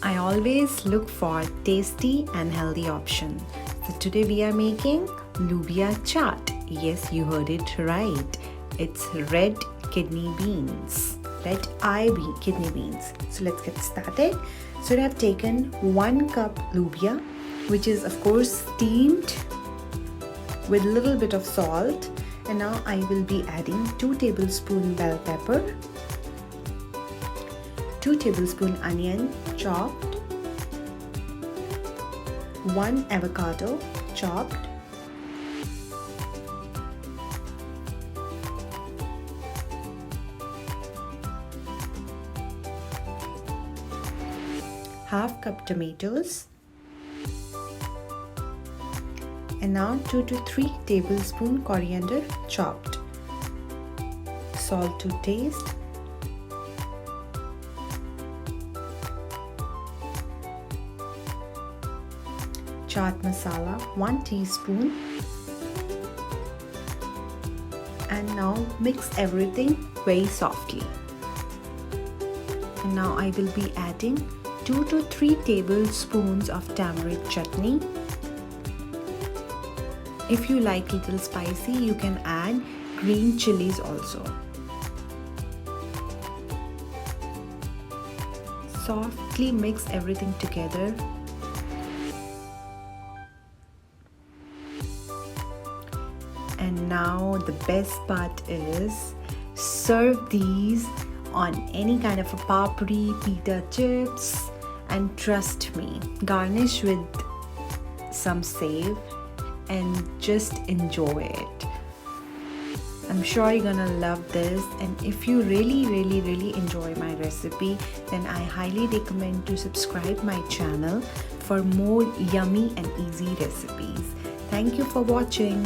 I always look for tasty and healthy option. So today we are making Lobia chaat. Yes, you heard it right. It's red kidney beans. Red kidney beans. So let's get started. So I have taken 1 cup Lobia, which is of course steamed with a little bit of salt. And now I will be adding 2 tablespoons bell pepper, 2 tablespoons onion chopped, 1 avocado chopped, half cup tomatoes, and now 2 to 3 tablespoons coriander chopped, salt to taste, chaat masala 1 teaspoon, and now mix everything very softly. And now I will be adding 2 to 3 tablespoons of tamarind chutney. If you like little spicy, you can add green chilies also. Softly mix everything together. And now the best part is serve these on any kind of a papri, pita chips, and trust me, garnish with some save and just enjoy it. I'm sure you're gonna love this, and if you really enjoy my recipe, then I highly recommend to subscribe my channel for more yummy and easy recipes. Thank you for watching.